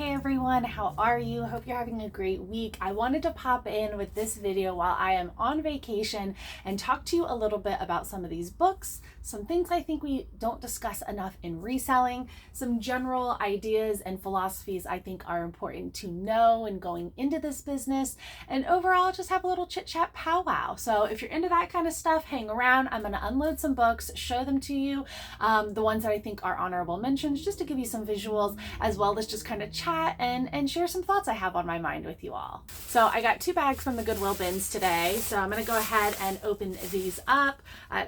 Hey everyone, how are you? Hope you're having a great week. I wanted to pop in with this video while I am on vacation and talk to you a little bit about some of these books, some things I think we don't discuss enough in reselling, some general ideas and philosophies I think are important to know in going into this business, and overall just have a little chit chat powwow. So if you're into that kind of stuff, hang around. I'm going to unload some books, show them to you, the ones that I think are honorable mentions, just to give you some visuals, as well as just kind of chat and share some thoughts I have on my mind with you all. So I got 2 bags from the Goodwill bins today, so I'm going to go ahead and open these up.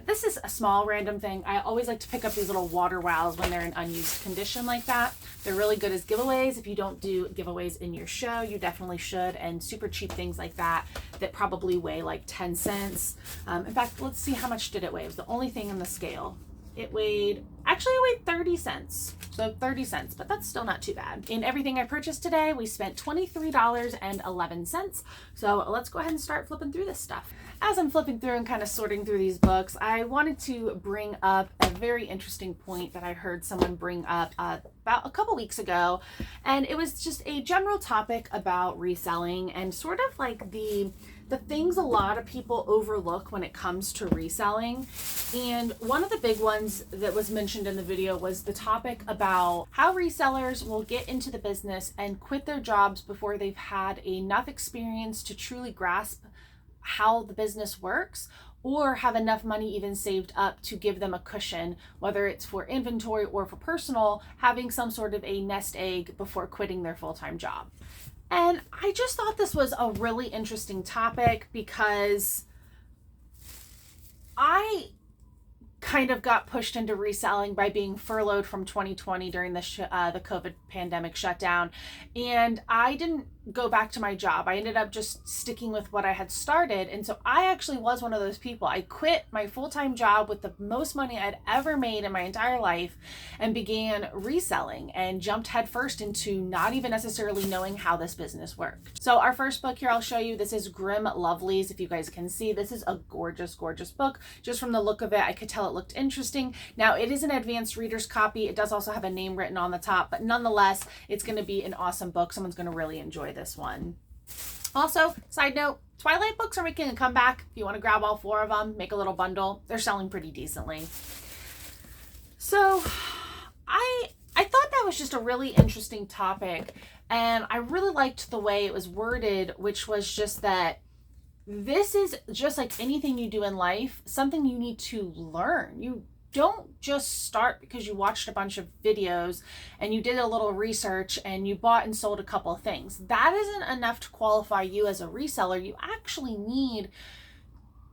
This is a small random thing. I always like to pick up these little water wows when they're in unused condition like that. They're really good as giveaways. If you don't do giveaways in your show, you definitely should, and super cheap things like that probably weigh like 10 cents. In fact, let's see how much did it weigh. It was the only thing in the scale. It weighed 30 cents. So 30 cents, but that's still not too bad. In everything I purchased today, we spent $23.11. So let's go ahead and start flipping through this stuff. As I'm flipping through and kind of sorting through these books, I wanted to bring up a very interesting point that I heard someone bring up about a couple weeks ago. And it was just a general topic about reselling and sort of like the things a lot of people overlook when it comes to reselling. And one of the big ones that was mentioned in the video was the topic about how resellers will get into the business and quit their jobs before they've had enough experience to truly grasp how the business works, or have enough money even saved up to give them a cushion, whether it's for inventory or for personal, having some sort of a nest egg before quitting their full-time job. And I just thought this was a really interesting topic because I kind of got pushed into reselling by being furloughed from 2020 during the COVID pandemic shutdown. And I didn't go back to my job. I ended up just sticking with what I had started. And so I actually was one of those people. I quit my full-time job with the most money I'd ever made in my entire life and began reselling and jumped headfirst into not even necessarily knowing how this business worked. So our first book here I'll show you, this is Grim Lovelies. If you guys can see, this is a gorgeous, gorgeous book. Just from the look of it, I could tell it looked interesting. Now it is an advanced reader's copy. It does also have a name written on the top, but nonetheless, it's going to be an awesome book. Someone's going to really enjoy this one. Also, side note, Twilight books are making a comeback. If you want to grab all 4 of them, make a little bundle. They're selling pretty decently. So I thought that was just a really interesting topic, and I really liked the way it was worded, which was just that this is just like anything you do in life, something you need to learn. You don't just start because you watched a bunch of videos and you did a little research and you bought and sold a couple of things. That isn't enough to qualify you as a reseller. You actually need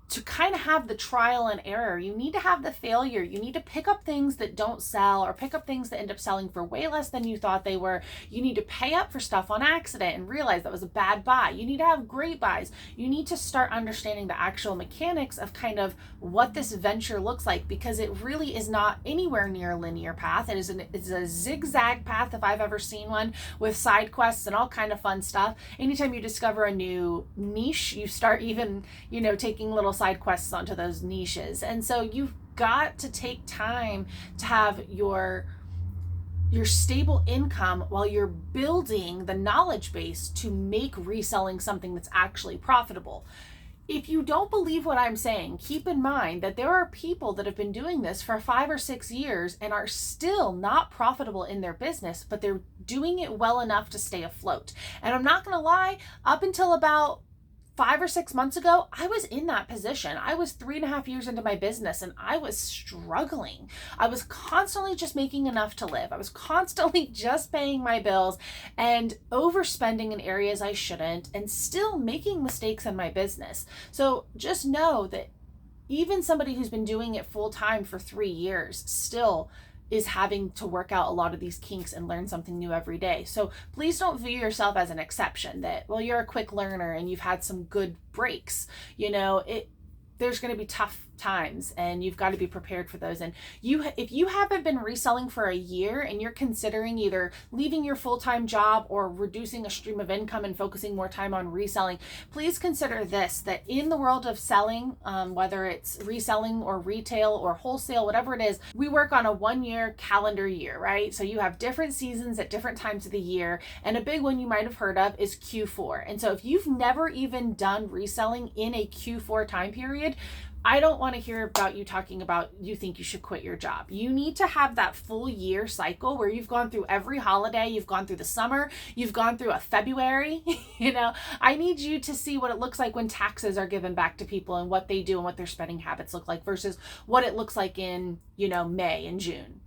to kind of have the trial and error. You need to have the failure. You need to pick up things that don't sell or pick up things that end up selling for way less than you thought they were. You need to pay up for stuff on accident and realize that was a bad buy. You need to have great buys. You need to start understanding the actual mechanics of kind of what this venture looks like, because it really is not anywhere near a linear path. It's a zigzag path if I've ever seen one, with side quests and all kind of fun stuff. Anytime you discover a new niche, you start even, taking little side quests onto those niches. And so you've got to take time to have your stable income while you're building the knowledge base to make reselling something that's actually profitable. If you don't believe what I'm saying, keep in mind that there are people that have been doing this for 5 or 6 years and are still not profitable in their business, but they're doing it well enough to stay afloat. And I'm not going to lie, up until about 5 or 6 months ago, I was in that position. I was 3.5 years into my business and I was struggling. I was constantly just making enough to live. I was constantly just paying my bills and overspending in areas I shouldn't, and still making mistakes in my business. So just know that even somebody who's been doing it full time for 3 years still is having to work out a lot of these kinks and learn something new every day. So please don't view yourself as an exception, that, well, you're a quick learner and you've had some good breaks. There's going to be tough times, and you've got to be prepared for those. And if you haven't been reselling for a year and you're considering either leaving your full-time job or reducing a stream of income and focusing more time on reselling, please consider this, that in the world of selling, whether it's reselling or retail or wholesale, whatever it is, we work on a 1-year calendar year, right? So you have different seasons at different times of the year, and a big one you might have heard of is Q4. And so if you've never even done reselling in a Q4 time period, I don't want to hear about you talking about you think you should quit your job. You need to have that full year cycle where you've gone through every holiday, you've gone through the summer, you've gone through a February. I need you to see what it looks like when taxes are given back to people and what they do and what their spending habits look like versus what it looks like in, May and June.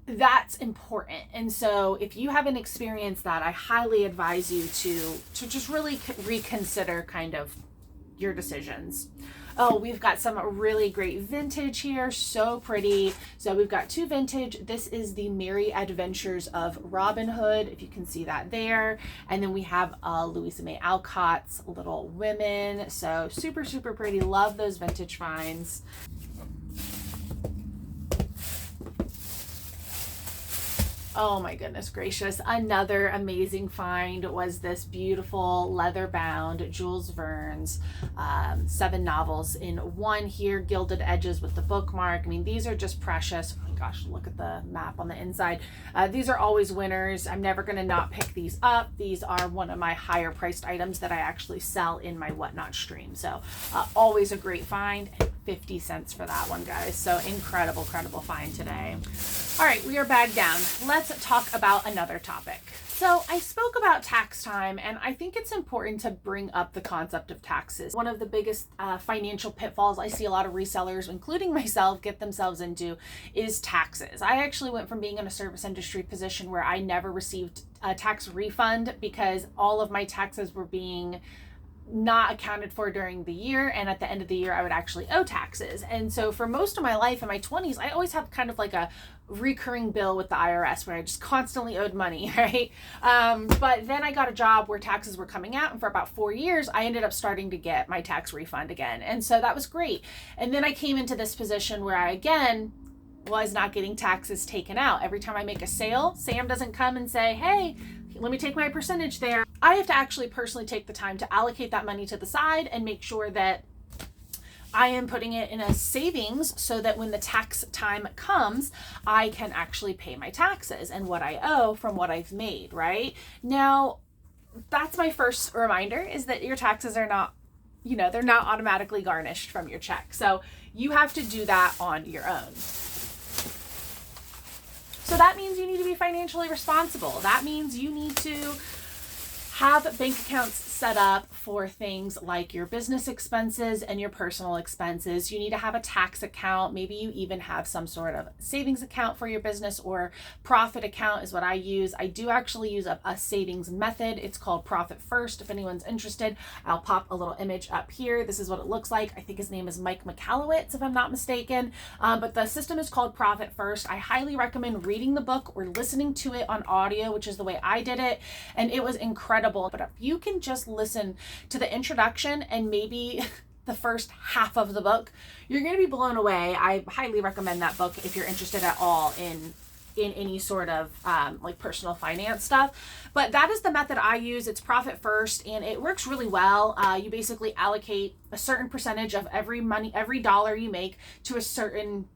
That's important. And so if you haven't experienced that, I highly advise you to just really reconsider kind of your decisions. Oh, we've got some really great vintage here. So pretty. So we've got 2 vintage. This is the Merry Adventures of Robin Hood, if you can see that there. And then we have Louisa May Alcott's Little Women. So super, super pretty. Love those vintage finds. Oh my goodness gracious. Another amazing find was this beautiful leather bound Jules Verne's 7 novels in one here, gilded edges with the bookmark. I mean, these are just precious. Oh my gosh, look at the map on the inside. These are always winners. I'm never going to not pick these up. These are one of my higher priced items that I actually sell in my Whatnot stream. So always a great find. 50 cents for that one, guys. So incredible find today. All right, we are bagged down. Let's talk about another topic. So I spoke about tax time, and I think it's important to bring up the concept of taxes. One of the biggest financial pitfalls I see a lot of resellers, including myself, get themselves into is taxes. I actually went from being in a service industry position where I never received a tax refund because all of my taxes were being not accounted for during the year, and at the end of the year I would actually owe taxes. And so for most of my life in my 20s, I always have kind of like a recurring bill with the IRS where I just constantly owed money, right? But then I got a job where taxes were coming out, and for about 4 years I ended up starting to get my tax refund again, and so that was great. And then I came into this position where I again was not getting taxes taken out. Every time I make a sale, Sam doesn't come and say, hey, let me take my percentage there. I have to actually personally take the time to allocate that money to the side and make sure that I am putting it in a savings so that when the tax time comes, I can actually pay my taxes and what I owe from what I've made, right? Now, that's my first reminder, is that your taxes are not, they're not automatically garnished from your check. So you have to do that on your own. So that means you need to be financially responsible. That means you need to have bank accounts set up for things like your business expenses and your personal expenses. You need to have a tax account. Maybe you even have some sort of savings account for your business, or profit account is what I use. I do actually use a savings method. It's called Profit First. If anyone's interested, I'll pop a little image up here. This is what it looks like. I think his name is Mike McAllowitz, if I'm not mistaken. But the system is called Profit First. I highly recommend reading the book or listening to it on audio, which is the way I did it. And it was incredible. But if you can just listen to the introduction and maybe the first half of the book, you're going to be blown away. I highly recommend that book if you're interested at all in any sort of like personal finance stuff. But that is the method I use. It's Profit First, and it works really well. You basically allocate a certain percentage of every dollar you make to a certain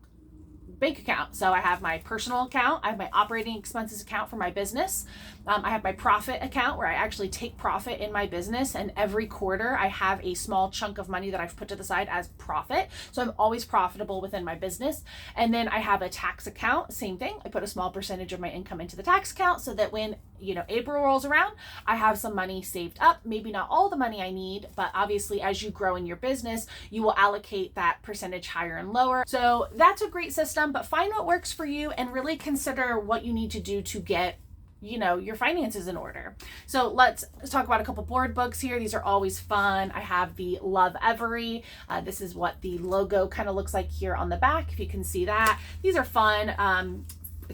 bank account. So I have my personal account, I have my operating expenses account for my business, I have my profit account where I actually take profit in my business, and every quarter I have a small chunk of money that I've put to the side as profit, so I'm always profitable within my business. And then I have a tax account, same thing, I put a small percentage of my income into the tax account so that when April rolls around, I have some money saved up. Maybe not all the money I need, but obviously as you grow in your business, you will allocate that percentage higher and lower. So that's a great system, but find what works for you and really consider what you need to do to get your finances in order. So let's talk about a couple board books here. These are always fun. I have the Love Every. This is what the logo kind of looks like here on the back, if you can see that. These are fun,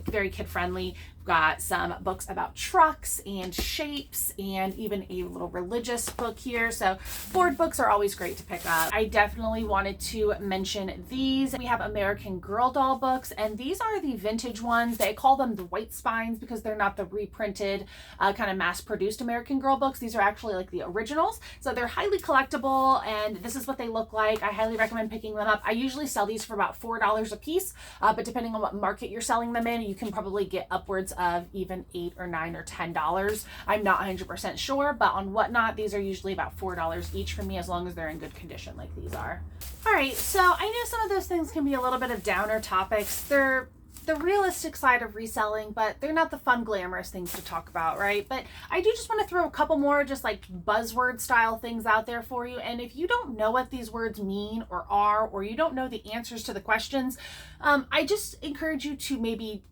very kid friendly. got some books about trucks and shapes and even a little religious book here. So board books are always great to pick up. I definitely wanted to mention these. We have American Girl doll books, and these are the vintage ones. They call them the white spines because they're not the reprinted kind of mass-produced American Girl books. These are actually like the originals. So they're highly collectible, and this is what they look like. I highly recommend picking them up. I usually sell these for about $4 a piece, but depending on what market you're selling them in, you can probably get upwards of even $8 or $9 or $10. I'm not 100% sure, but on Whatnot, these are usually about $4 each for me, as long as they're in good condition like these are. All right, so I know some of those things can be a little bit of downer topics. They're the realistic side of reselling, but they're not the fun, glamorous things to talk about, right? But I do just want to throw a couple more just like buzzword style things out there for you. And if you don't know what these words mean or are, or you don't know the answers to the questions, I just encourage you to maybe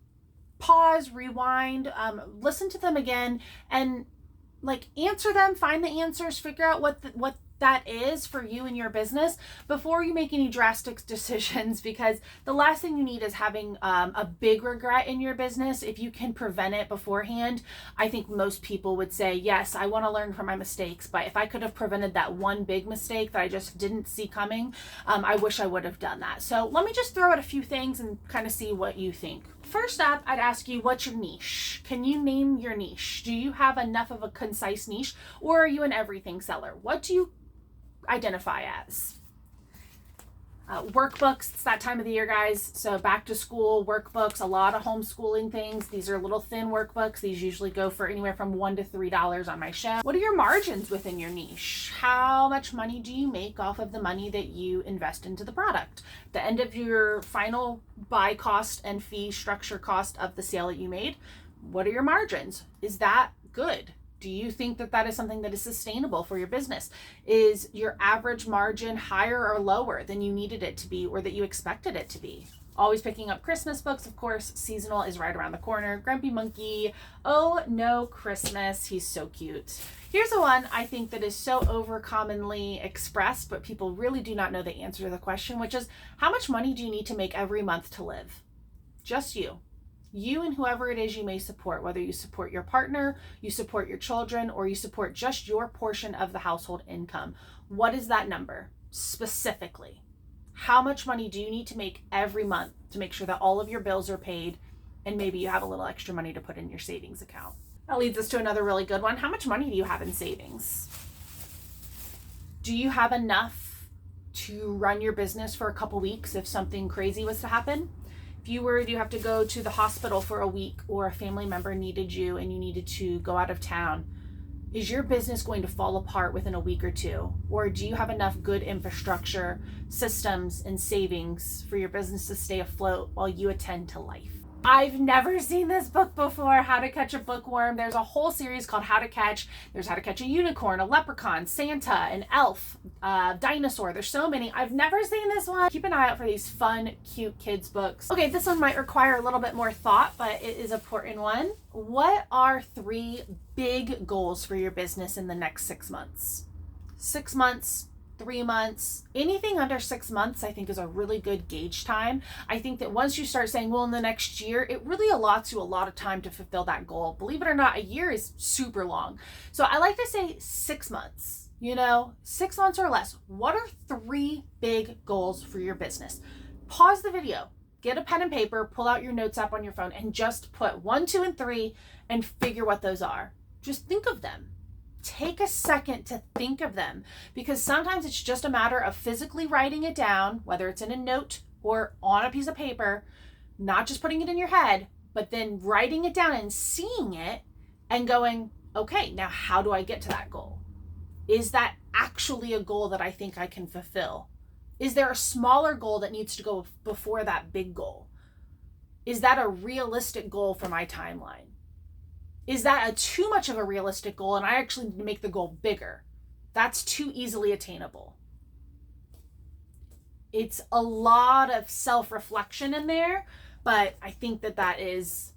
pause, rewind, listen to them again, and like answer them, find the answers, figure out what that is for you and your business before you make any drastic decisions, because the last thing you need is having a big regret in your business. If you can prevent it beforehand, I think most people would say, yes, I want to learn from my mistakes, but if I could have prevented that one big mistake that I just didn't see coming, I wish I would have done that. So let me just throw out a few things and kind of see what you think. First up, I'd ask you, what's your niche? Can you name your niche? Do you have enough of a concise niche, or are you an everything seller? What do you identify as? Workbooks, it's that time of the year, guys. So back to school workbooks, a lot of homeschooling things. These are little thin workbooks. These usually go for anywhere from $1 to $3 on my show. What are your margins within your niche? How much money do you make off of the money that you invest into the product? The end of your final buy cost and fee structure cost of the sale that you made, what are your margins? Is that good? Do you think that that is something that is sustainable for your business? Is your average margin higher or lower than you needed it to be or that you expected it to be? Always picking up Christmas books, of course. Seasonal is right around the corner. Grumpy Monkey. Oh no, Christmas. He's so cute. Here's the one I think that is so over commonly expressed, but people really do not know the answer to the question, which is, how much money do you need to make every month to live? Just you. You and whoever it is you may support, whether you support your partner, you support your children, or you support just your portion of the household income. What is that number specifically? How much money do you need to make every month to make sure that all of your bills are paid and maybe you have a little extra money to put in your savings account? That leads us to another really good one. How much money do you have in savings? Do you have enough to run your business for a couple weeks if something crazy was to happen? If you were to have to go to the hospital for a week, or a family member needed you and you needed to go out of town, is your business going to fall apart within a week or two? Or do you have enough good infrastructure, systems, and savings for your business to stay afloat while you attend to life? I've never seen this book before, How to Catch a Bookworm. There's a whole series called How to Catch. There's How to Catch a Unicorn, a Leprechaun, Santa, an Elf, Dinosaur. There's so many. I've never seen this one. Keep an eye out for these fun, cute kids books. Okay, this one might require a little bit more thought, but it is an important one. What are 3 big goals for your business in the next 6 months? 6 months, 3 months, anything under 6 months, I think is a really good gauge time. I think that once you start saying, well, in the next year, it really allots you a lot of time to fulfill that goal. Believe it or not, a year is super long. So I like to say 6 months, 6 months or less. What are 3 big goals for your business? Pause the video, get a pen and paper, pull out your notes app on your phone, and just put 1, 2, and 3 and figure what those are. Just think of them. Take a second to think of them, because sometimes it's just a matter of physically writing it down, whether it's in a note or on a piece of paper, not just putting it in your head, but then writing it down and seeing it and going, okay, now how do I get to that goal? Is that actually a goal that I think I can fulfill? Is there a smaller goal that needs to go before that big goal? Is that a realistic goal for my timeline? Is that too much of a realistic goal and I actually need to make the goal bigger? That's too easily attainable. It's a lot of self-reflection in there, but I think it's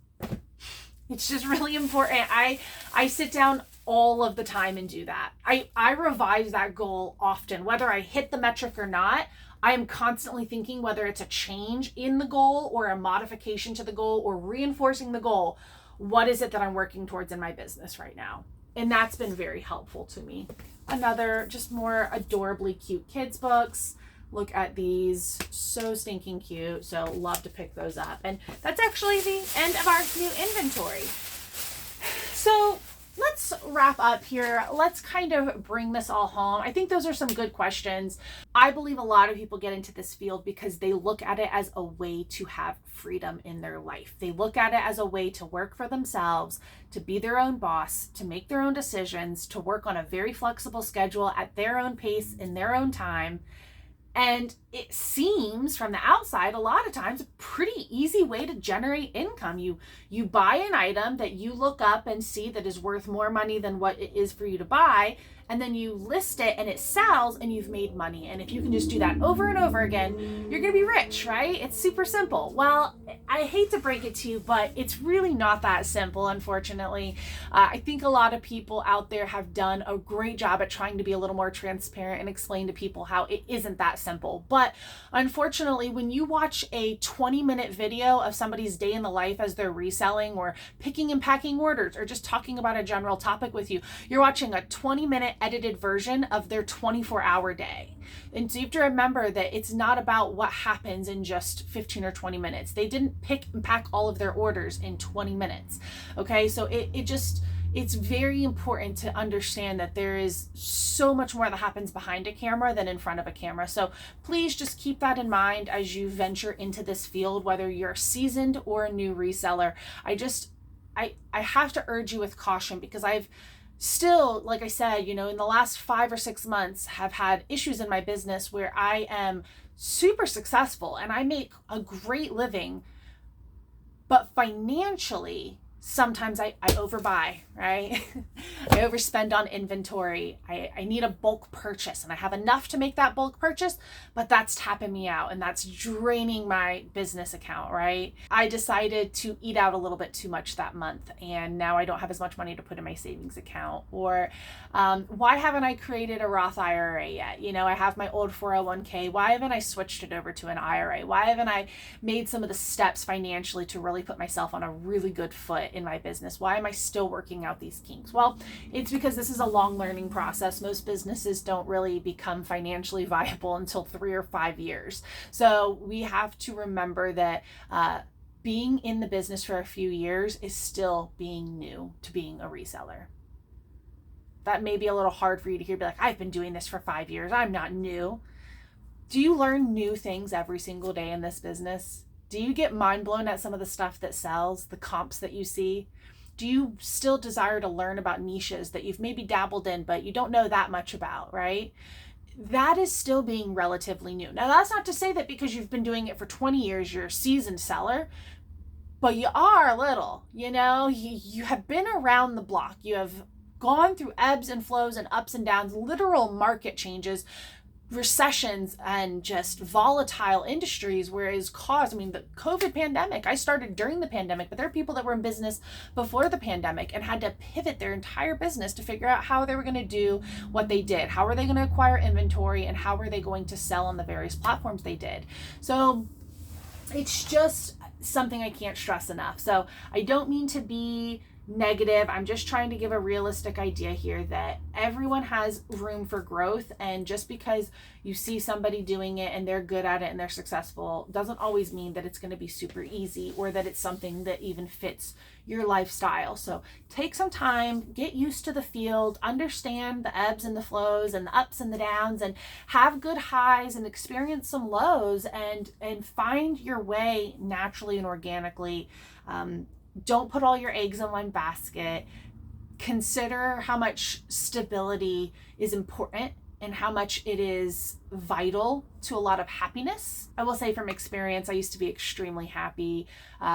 just really important. I sit down all of the time and do that. I revise that goal often, whether I hit the metric or not. I am constantly thinking whether it's a change in the goal or a modification to the goal or reinforcing the goal. what is it that I'm working towards in my business right now? And that's been very helpful to me. Another just more adorably cute kids books. Look at these, so stinking cute. So love to pick those up. And that's actually the end of our new inventory. So let's wrap up here. Let's kind of bring this all home. I think those are some good questions. I believe a lot of people get into this field because they look at it as a way to have freedom in their life. They look at it as a way to work for themselves, to be their own boss, to make their own decisions, to work on a very flexible schedule at their own pace in their own time. And it seems from the outside, a lot of times, a pretty easy way to generate income. You buy an item that you look up and see that is worth more money than what it is for you to buy, and then you list it and it sells and you've made money. And if you can just do that over and over again, you're going to be rich, right? It's super simple. Well, I hate to break it to you, but it's really not that simple, unfortunately. I think a lot of people out there have done a great job at trying to be a little more transparent and explain to people how it isn't that simple. But unfortunately, when you watch a 20-minute video of somebody's day in the life as they're reselling or picking and packing orders or just talking about a general topic with you, you're watching a 20-minute edited version of their 24-hour day. And so you have to remember that it's not about what happens in just 15 or 20 minutes. They didn't pick and pack all of their orders in 20 minutes. Okay, so it's very important to understand that there is so much more that happens behind a camera than in front of a camera. So please just keep that in mind as you venture into this field, whether you're seasoned or a new reseller. I have to urge you with caution, because I've still, like I said, in the last 5 or 6 months have had issues in my business where I am super successful and I make a great living, but financially, sometimes I overbuy, right? I overspend on inventory. I need a bulk purchase and I have enough to make that bulk purchase, but that's tapping me out and that's draining my business account, right? I decided to eat out a little bit too much that month and now I don't have as much money to put in my savings account. Or why haven't I created a Roth IRA yet? I have my old 401k. Why haven't I switched it over to an IRA? Why haven't I made some of the steps financially to really put myself on a really good foot in my business? Why am I still working out these kinks? Well, it's because this is a long learning process. Most businesses don't really become financially viable until 3 or 5 years. So we have to remember that being in the business for a few years is still being new to being a reseller. That may be a little hard for you to hear, be like, I've been doing this for 5 years. I'm not new. Do you learn new things every single day in this business? Do you get mind blown at some of the stuff that sells, the comps that you see? Do you still desire to learn about niches that you've maybe dabbled in, but you don't know that much about, right? That is still being relatively new. Now, that's not to say that because you've been doing it for 20 years, you're a seasoned seller, but you are a little, you have been around the block. You have gone through ebbs and flows and ups and downs, literal market changes, recessions, and just volatile industries, whereas the COVID pandemic, I started during the pandemic, but there are people that were in business before the pandemic and had to pivot their entire business to figure out how they were going to do what they did. How were they going to acquire inventory and how were they going to sell on the various platforms they did? So it's just something I can't stress enough. So I don't mean to be negative. I'm just trying to give a realistic idea here that everyone has room for growth, and just because you see somebody doing it and they're good at it and they're successful doesn't always mean that it's going to be super easy or that it's something that even fits your lifestyle. So take some time, get used to the field, understand the ebbs and the flows and the ups and the downs, and have good highs and experience some lows, and find your way naturally and organically. Don't put all your eggs in one basket. Consider how much stability is important and how much it is vital to a lot of happiness. I will say from experience, I used to be extremely happy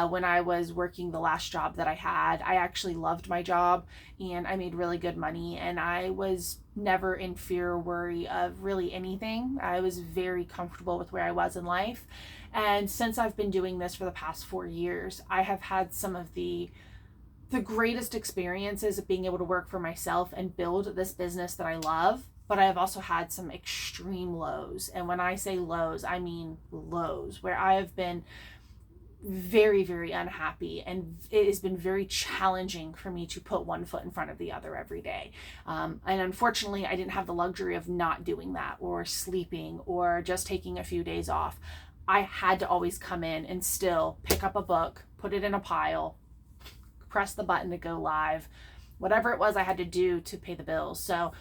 when I was working the last job that I had. I actually loved my job and I made really good money, and I was never in fear or worry of really anything. I was very comfortable with where I was in life. And since I've been doing this for the past 4 years, I have had some of the greatest experiences of being able to work for myself and build this business that I love. But I have also had some extreme lows. And when I say lows, I mean lows, where I have been very, very unhappy, and it has been very challenging for me to put one foot in front of the other every day. And unfortunately, I didn't have the luxury of not doing that, or sleeping, or just taking a few days off. I had to always come in and still pick up a book, put it in a pile, press the button to go live, whatever it was I had to do to pay the bills. So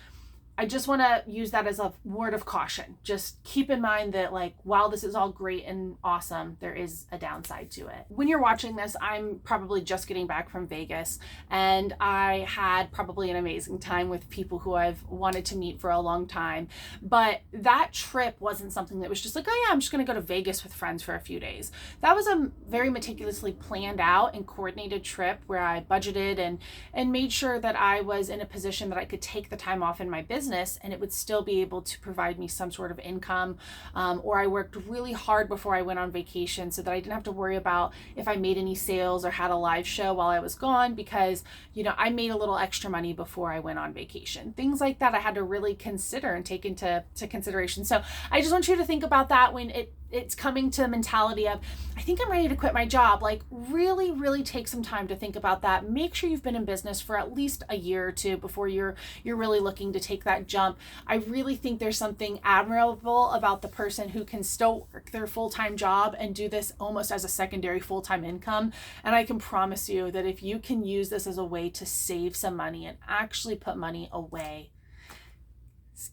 I just want to use that as a word of caution. Just keep in mind that, like, while this is all great and awesome, there is a downside to it. When you're watching this, I'm probably just getting back from Vegas, and I had probably an amazing time with people who I've wanted to meet for a long time. But that trip wasn't something that was just like, oh yeah, I'm just going to go to Vegas with friends for a few days. That was a very meticulously planned out and coordinated trip where I budgeted and made sure that I was in a position that I could take the time off in my business and it would still be able to provide me some sort of income. Or I worked really hard before I went on vacation so that I didn't have to worry about if I made any sales or had a live show while I was gone, because, you know, I made a little extra money before I went on vacation. Things like that I had to really consider and take into consideration. So I just want you to think about that when it's coming to the mentality of, I think I'm ready to quit my job. Like, really, really take some time to think about that. Make sure you've been in business for at least a year or two before you're really looking to take that jump. I really think there's something admirable about the person who can still work their full-time job and do this almost as a secondary full-time income. And I can promise you that if you can use this as a way to save some money and actually put money away,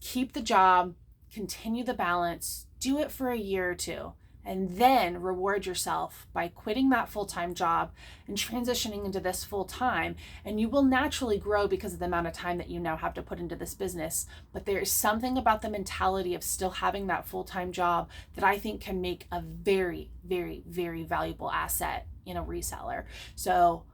keep the job, continue the balance, do it for a year or two, and then reward yourself by quitting that full-time job and transitioning into this full-time. And you will naturally grow because of the amount of time that you now have to put into this business. But there is something about the mentality of still having that full-time job that I think can make a very, very, very valuable asset in a reseller. So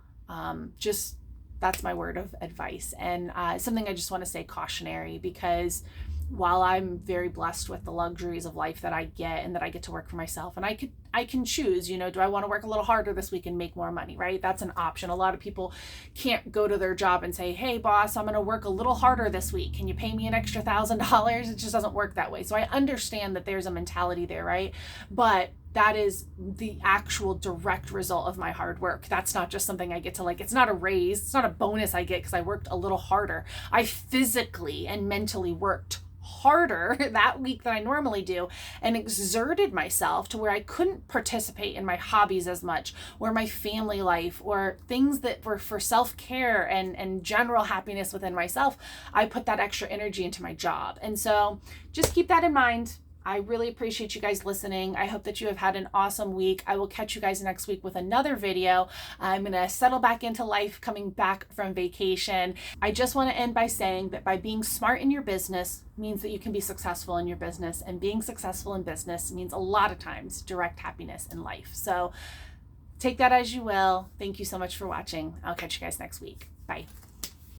just that's my word of advice. And something I just want to say cautionary, because while I'm very blessed with the luxuries of life that I get and that I get to work for myself, and I can choose, you know, do I want to work a little harder this week and make more money, right? That's an option. A lot of people can't go to their job and say, hey boss, I'm going to work a little harder this week. Can you pay me an extra $1,000? It just doesn't work that way. So I understand that there's a mentality there, right? But that is the actual direct result of my hard work. That's not just something I get to, like, it's not a raise. It's not a bonus I get because I worked a little harder. I physically and mentally worked harder that week than I normally do and exerted myself to where I couldn't participate in my hobbies as much, or my family life, or things that were for self-care and general happiness within myself. I put that extra energy into my job. And so just keep that in mind. I really appreciate you guys listening. I hope that you have had an awesome week. I will catch you guys next week with another video. I'm going to settle back into life coming back from vacation. I just want to end by saying that by being smart in your business means that you can be successful in your business, and being successful in business means a lot of times direct happiness in life. So take that as you will. Thank you so much for watching. I'll catch you guys next week. Bye.